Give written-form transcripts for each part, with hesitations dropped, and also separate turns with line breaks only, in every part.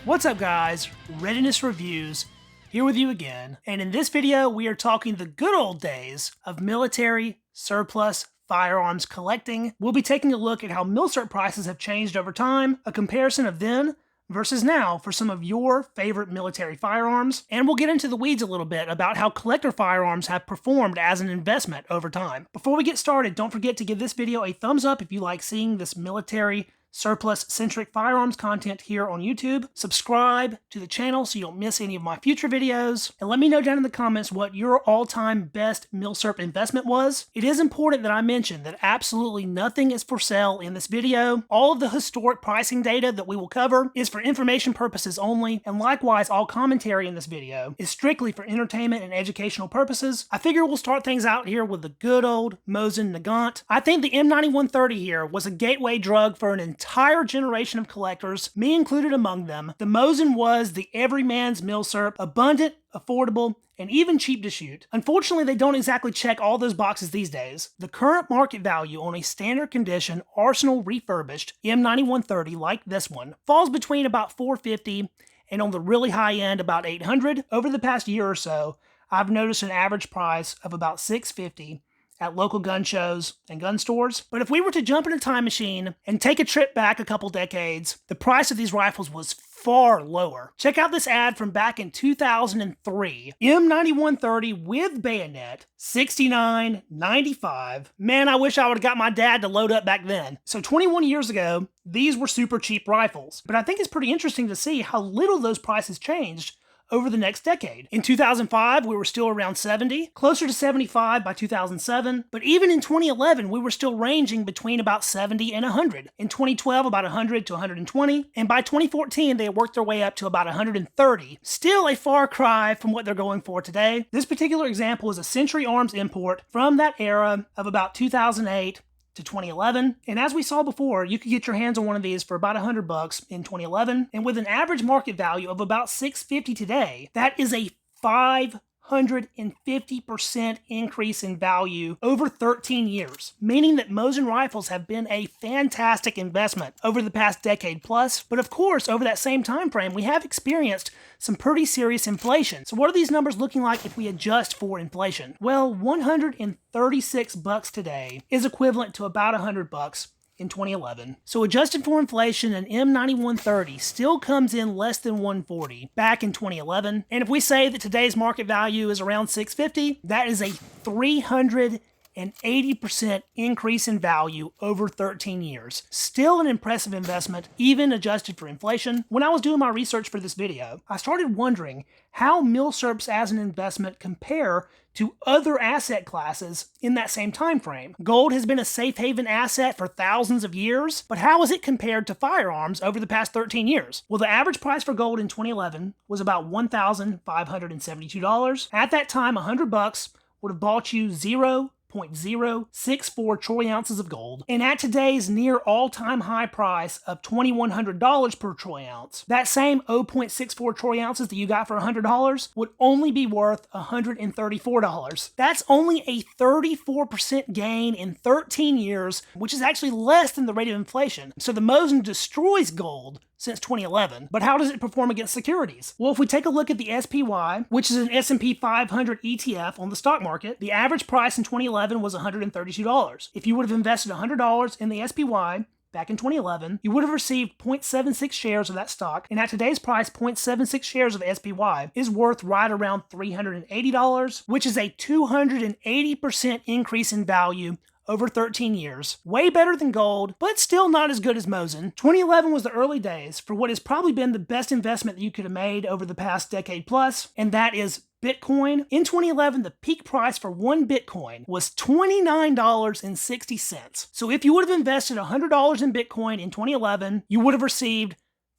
What's up guys, Readiness Reviews here with you again, and in this video we are talking the good old days of military surplus firearms collecting. We'll be taking a look at how Milsurp prices have changed over time, a comparison of then versus now for some of your favorite military firearms, and we'll get into the weeds a little bit about how collector firearms have performed as an investment over time. Before we get started, don't forget to give this video a thumbs up if you like seeing this military surplus-centric firearms content here on YouTube. Subscribe to the channel so you don't miss any of my future videos. And let me know down in the comments what your all-time best Milsurp investment was. It is important that I mention that absolutely nothing is for sale in this video. All of the historic pricing data that we will cover is for information purposes only, and likewise all commentary in this video is strictly for entertainment and educational purposes. I figure we'll start things out here with the good old Mosin Nagant. I think the M9130 here was a gateway drug for an entire generation of collectors, me included among them. The Mosin was the everyman's Milsurp, abundant, affordable, and even cheap to shoot. Unfortunately, they don't exactly check all those boxes these days. The current market value on a standard condition Arsenal refurbished M9130 like this one falls between about $450 and on the really high end about $800. Over the past year or so, I've noticed an average price of about $650 at local gun shows and gun stores. But if we were to jump in a time machine and take a trip back a couple decades, the price of these rifles was far lower. Check out this ad from back in 2003. M9130 with bayonet, $69.95. Man, I wish I would have got my dad to load up back then. So 21 years ago, these were super cheap rifles. But I think it's pretty interesting to see how little those prices changed over the next decade. In 2005, we were still around 70, closer to 75 by 2007, but even in 2011, we were still ranging between about 70 and 100. In 2012, about 100 to 120, and by 2014, they worked their way up to about 130. Still a far cry from what they're going for today. This particular example is a Century Arms import from that era of about 2008 to 2011, and as we saw before, you could get your hands on one of these for about $100 in 2011, and with an average market value of about $650 today, that is a 550% increase in value over 13 years, meaning that Mosin rifles have been a fantastic investment over the past decade plus. But of course, over that same time frame, we have experienced some pretty serious inflation. So what are these numbers looking like if we adjust for inflation? Well, $136 today is equivalent to about $100 in 2011. So adjusted for inflation, an M9130 still comes in less than $140 back in 2011. And if we say that today's market value is around $650, that is a 380% increase in value over 13 years. Still an impressive investment, even adjusted for inflation. When I was doing my research for this video, I started wondering how Milsurps as an investment compare to other asset classes in that same time frame. Gold has been a safe haven asset for thousands of years, but how is it compared to firearms over the past 13 years? Well, the average price for gold in 2011 was about $1,572. At that time, $100 would have bought you 0.064 troy ounces of gold, and at today's near all-time high price of $2,100 per troy ounce, that same 0.64 troy ounces that you got for $100 would only be worth $134. That's only a 34% gain in 13 years, which is actually less than the rate of inflation. So the Mosin destroys gold since 2011. But how does it perform against securities? Well, if we take a look at the SPY, which is an S&P 500 ETF on the stock market, the average price in 2011 was $132. If you would have invested $100 in the SPY back in 2011, you would have received 0.76 shares of that stock, and at today's price, 0.76 shares of SPY is worth right around $380, which is a 280% increase in value over 13 years. Way better than gold, but still not as good as Mosin. 2011 was the early days for what has probably been the best investment that you could have made over the past decade plus, and that is Bitcoin. In 2011, the peak price for one Bitcoin was $29.60. So if you would have invested $100 in Bitcoin in 2011, you would have received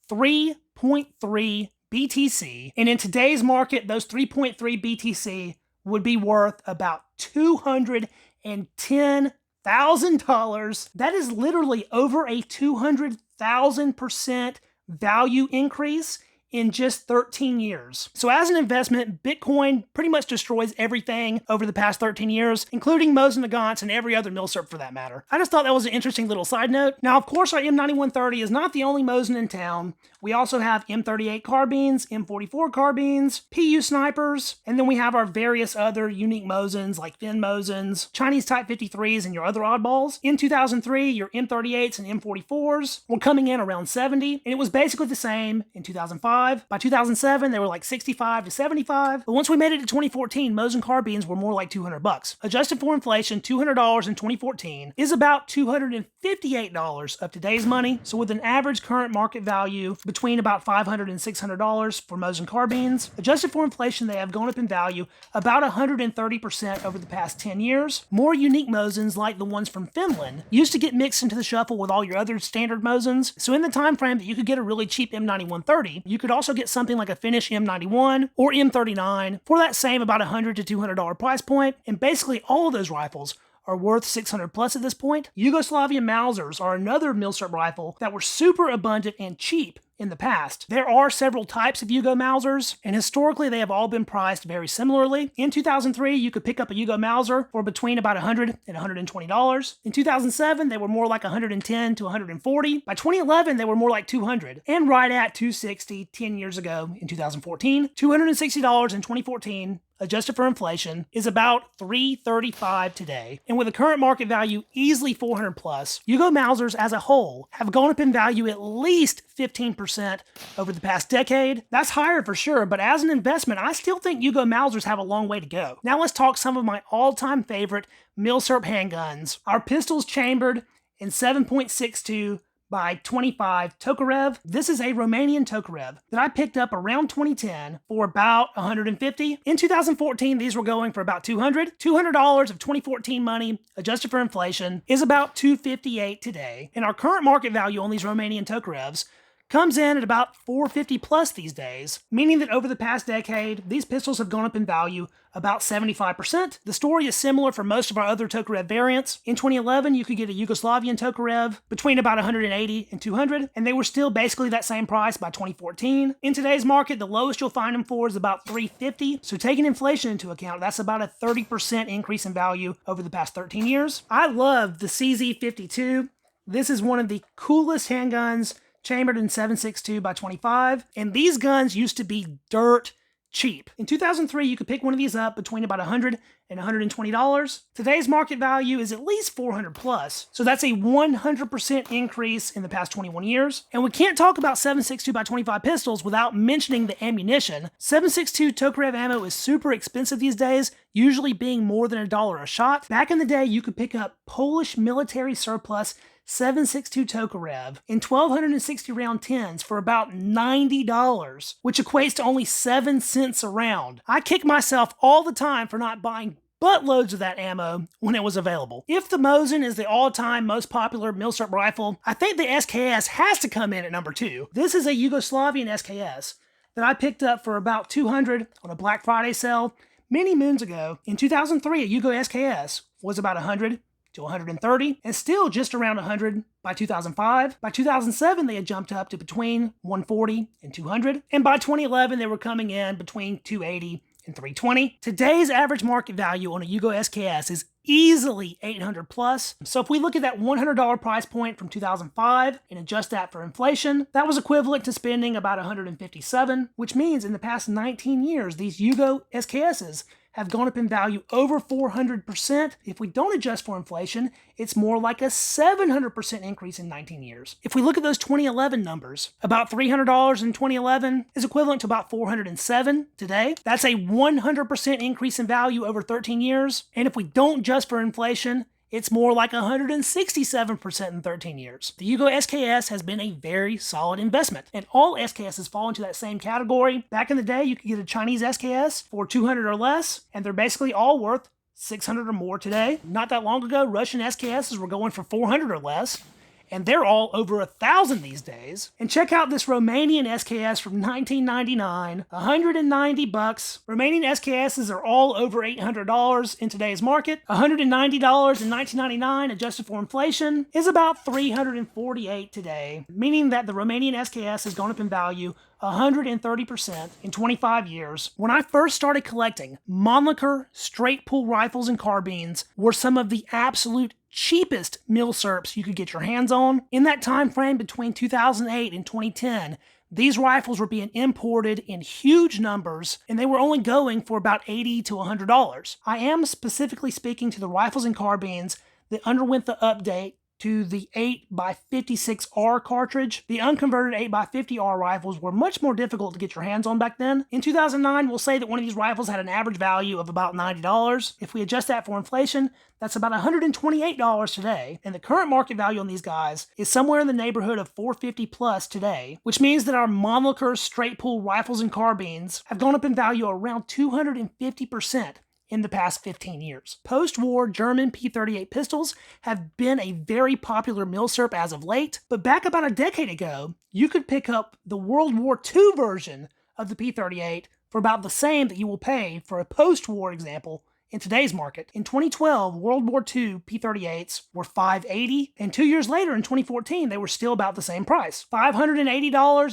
3.3 BTC. And in today's market, those 3.3 BTC would be worth about $210,000. That is literally over a 200,000% value increase in just 13 years. So as an investment, Bitcoin pretty much destroys everything over the past 13 years, including Mosins and Mausers and every other Milsurp for that matter. I just thought that was an interesting little side note. Now, of course, our M9130 is not the only Mosin in town. We also have M38 carbines, M44 carbines, PU snipers, and then we have our various other unique Mosins like Fin Mosins, Chinese Type 53s, and your other oddballs. In 2003, your M38s and M44s were coming in around 70, and it was basically the same in 2005. By 2007, they were like 65 to 75, but once we made it to 2014, Mosin carbines were more like $200. Adjusted for inflation, $200 in 2014 is about $258 of today's money, so with an average current market value between about $500 and $600 for Mosin carbines. Adjusted for inflation, they have gone up in value about 130% over the past 10 years. More unique Mosins, like the ones from Finland, used to get mixed into the shuffle with all your other standard Mosins, so in the time frame that you could get a really cheap M9130, you could also get something like a Finnish M91 or M39 for that same about $100 to $200 price point, and basically all of those rifles are worth 600 plus at this point. Yugoslavian Mausers are another Milsurp rifle that were super abundant and cheap in the past. There are several types of Yugo Mausers, and historically they have all been priced very similarly. In 2003, you could pick up a Yugo Mauser for between about $100 and $120. In 2007, they were more like $110 to $140. By 2011, they were more like $200, and right at $260 10 years ago in 2014. $260 in 2014, adjusted for inflation, is about $335 today. And with a current market value easily 400 plus, Yugo Mausers as a whole have gone up in value at least 15% over the past decade. That's higher for sure, but as an investment, I still think Yugo Mausers have a long way to go. Now let's talk some of my all-time favorite Milsurp handguns. Our pistols chambered in 7.62 by 25 Tokarev. This is a Romanian Tokarev that I picked up around 2010 for about $150. In 2014, these were going for about $200. $200 of 2014 money, adjusted for inflation, is about $258 today. And our current market value on these Romanian Tokarevs comes in at about $450 plus these days, meaning that over the past decade, these pistols have gone up in value about 75%. The story is similar for most of our other Tokarev variants. In 2011, you could get a Yugoslavian Tokarev between about $180 and $200, and they were still basically that same price by 2014. In today's market, the lowest you'll find them for is about $350. So taking inflation into account, that's about a 30% increase in value over the past 13 years. I love the CZ52. This is one of the coolest handguns, chambered in 7.62 by 25, and these guns used to be dirt cheap. In 2003, you could pick one of these up between about $100 and $120. Today's market value is at least 400 plus, so that's a 100% increase in the past 21 years. And we can't talk about 7.62 by 25 pistols without mentioning the ammunition. 7.62 Tokarev ammo is super expensive these days, usually being more than $1 a shot. Back in the day, you could pick up Polish military surplus 7.62 Tokarev in 1,260 round 10s for about $90, which equates to only 7 cents a round. I kick myself all the time for not buying buttloads of that ammo when it was available. If the Mosin is the all-time most popular Milsurp rifle, I think the SKS has to come in at number 2. This is a Yugoslavian SKS that I picked up for about $200 on a Black Friday sale many moons ago. In 2003, a Yugo SKS was about $100 to $130, and still just around $100 by 2005. By 2007, they had jumped up to between $140 and $200, and by 2011, they were coming in between $280 and $320. Today's average market value on a Yugo SKS is easily $800 plus. So if we look at that $100 price point from 2005 and adjust that for inflation, that was equivalent to spending about $157, which means in the past 19 years, these Yugo SKSs have gone up in value over 400%. If we don't adjust for inflation, it's more like a 700% increase in 19 years. If we look at those 2011 numbers, about $300 in 2011 is equivalent to about $407 today. That's a 100% increase in value over 13 years. And if we don't adjust for inflation, it's more like 167% in 13 years. The Yugo SKS has been a very solid investment, and all SKSs fall into that same category. Back in the day, you could get a Chinese SKS for $200 or less, and they're basically all worth $600 or more today. Not that long ago, Russian SKSs were going for $400 or less, and they're all over 1,000 these days. And check out this Romanian SKS from 1999, 190 bucks. Romanian SKSs are all over $800 in today's market. $190 in 1999, adjusted for inflation, is about $348 today, meaning that the Romanian SKS has gone up in value 130% in 25 years. When I first started collecting, Mannlicher straight pull rifles and carbines were some of the absolute cheapest Milsurps you could get your hands on. In that time frame between 2008 and 2010, these rifles were being imported in huge numbers, and they were only going for about $80 to $100. I am specifically speaking to the rifles and carbines that underwent the update to the 8x56R cartridge. The unconverted 8x50R rifles were much more difficult to get your hands on back then. In 2009, we'll say that one of these rifles had an average value of about $90. If we adjust that for inflation, that's about $128 today, and the current market value on these guys is somewhere in the neighborhood of $450 plus today, which means that our Mannlicher straight pull rifles and carbines have gone up in value around 250% in the past 15 years. Post-war German P38 pistols have been a very popular Milsurp as of late, but back about a decade ago, you could pick up the World War II version of the P38 for about the same that you will pay for a post-war example in today's market. In 2012, World War II P38s were $580, and 2 years later in 2014, they were still about the same price. $580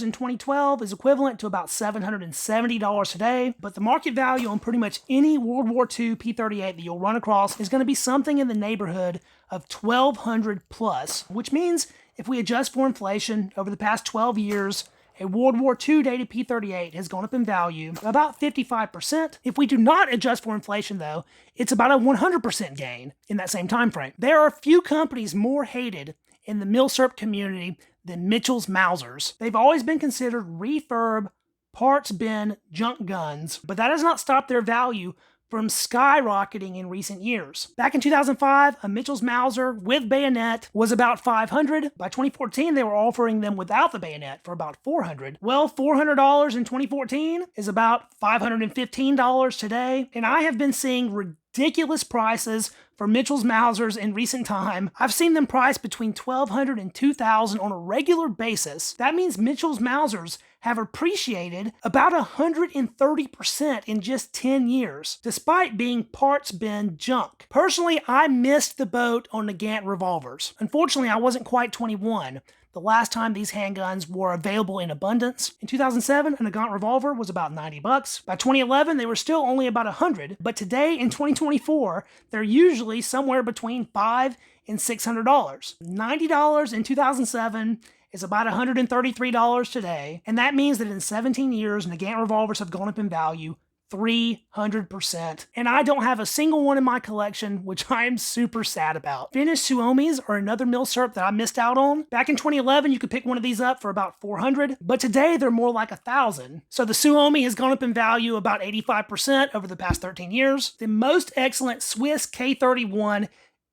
in 2012 is equivalent to about $770 today, but the market value on pretty much any World War II P38 that you'll run across is going to be something in the neighborhood of $1,200 plus, which means if we adjust for inflation over the past 12 years, a World War II dated P38 has gone up in value about 55%. If we do not adjust for inflation, though, it's about a 100% gain in that same time frame. There are few companies more hated in the Milsurp community than Mosins and Mausers. They've always been considered refurb, parts bin, junk guns, but that has not stopped their value from skyrocketing in recent years. Back in 2005, a Mosins and Mauser with bayonet was about $500. By 2014, they were offering them without the bayonet for about $400. Well, $400 in 2014 is about $515 today, and I have been seeing ridiculous prices for Mosins and Mausers in recent time. I've seen them priced between $1,200 and $2,000 on a regular basis. That means Mosins and Mausers have appreciated about 130% in just 10 years, despite being parts bin junk. Personally, I missed the boat on Nagant revolvers. Unfortunately, I wasn't quite 21 the last time these handguns were available in abundance. In 2007, a Nagant revolver was about $90. By 2011, they were still only about $100, but today in 2024, they're usually somewhere between $500 and $600. $90 in 2007 is about $133 today, and that means that in 17 years, Nagant revolvers have gone up in value 300%. And I don't have a single one in my collection, which I am super sad about. Finished Suomis are another Milsurp that I missed out on. Back in 2011, you could pick one of these up for about $400, but today they're more like $1,000. So the Suomi has gone up in value about 85% over the past 13 years. The most excellent Swiss K31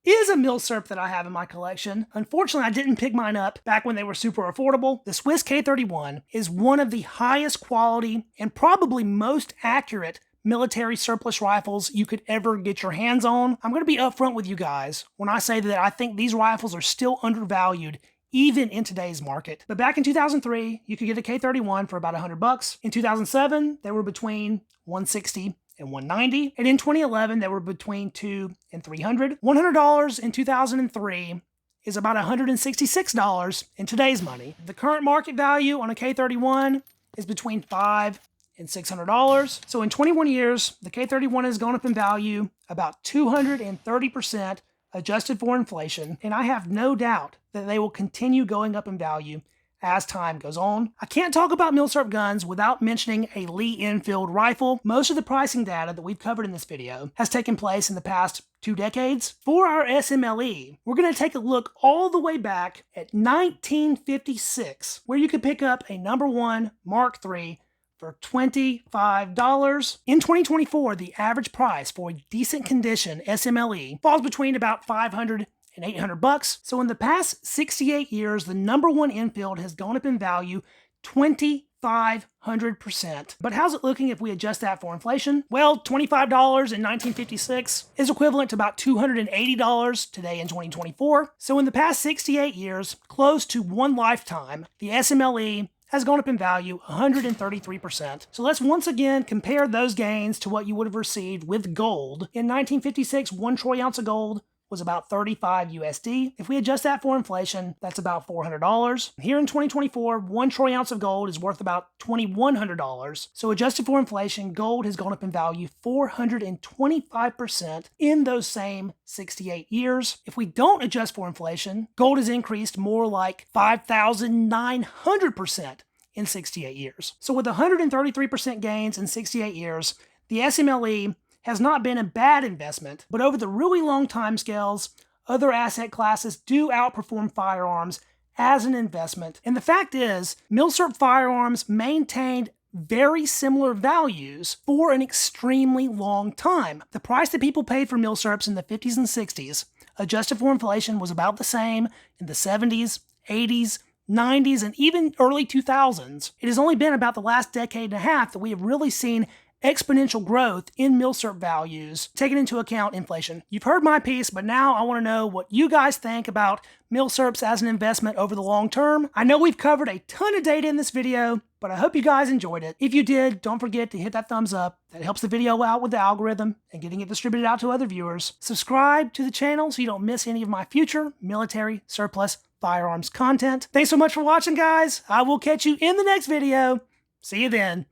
is a Milsurp that I have in my collection. Unfortunately, I didn't pick mine up back when they were super affordable. The Swiss K31 is one of the highest quality and probably most accurate military surplus rifles you could ever get your hands on. I'm going to be upfront with you guys when I say that I think these rifles are still undervalued even in today's market. But back in 2003, you could get a K31 for about $100. In 2007, they were between $160 and $190, and in 2011 they were between $200 and $300. $100 in 2003 is about $166 in today's money. The current market value on a K31 is between $500 and $600. So in 21 years, the K31 has gone up in value about 230%, adjusted for inflation, and I have no doubt that they will continue going up in value as time goes on. I can't talk about Milsurp guns without mentioning a Lee Enfield rifle. Most of the pricing data that we've covered in this video has taken place in the past 2 decades. For our SMLE, we're going to take a look all the way back at 1956, where you could pick up a number 1 Mark III for $25. In 2024, the average price for a decent condition SMLE falls between about $500 and $800. So in the past 68 years, the number 1 Enfield has gone up in value 25%. 500%. But how's it looking if we adjust that for inflation? Well, $25 in 1956 is equivalent to about $280 today in 2024. So in the past 68 years, close to one lifetime, the SMLE has gone up in value 133%. So let's once again compare those gains to what you would have received with gold. In 1956, 1 troy ounce of gold was about 35 USD. If we adjust that for inflation, that's about $400. Here in 2024, 1 troy ounce of gold is worth about $2,100. So adjusted for inflation, gold has gone up in value 425% in those same 68 years. If we don't adjust for inflation, gold has increased more like 5,900% in 68 years. So with 133% gains in 68 years, the SMLE has not been a bad investment, but over the really long time scales, other asset classes do outperform firearms as an investment. And the fact is, Milsurp Firearms maintained very similar values for an extremely long time. The price that people paid for Milsurps in the 50s and 60s, adjusted for inflation, was about the same in the 70s, 80s, 90s, and even early 2000s. It has only been about the last decade and a half that we have really seen exponential growth in Milsurp values, taking into account inflation. You've heard my piece, but now I want to know what you guys think about Milsurps as an investment over the long term. I know we've covered a ton of data in this video, but I hope you guys enjoyed it. If you did, don't forget to hit that thumbs up. That helps the video out with the algorithm and getting it distributed out to other viewers. Subscribe to the channel so you don't miss any of my future military surplus firearms content. Thanks so much for watching, guys. I will catch you in the next video. See you then.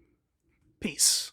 Peace.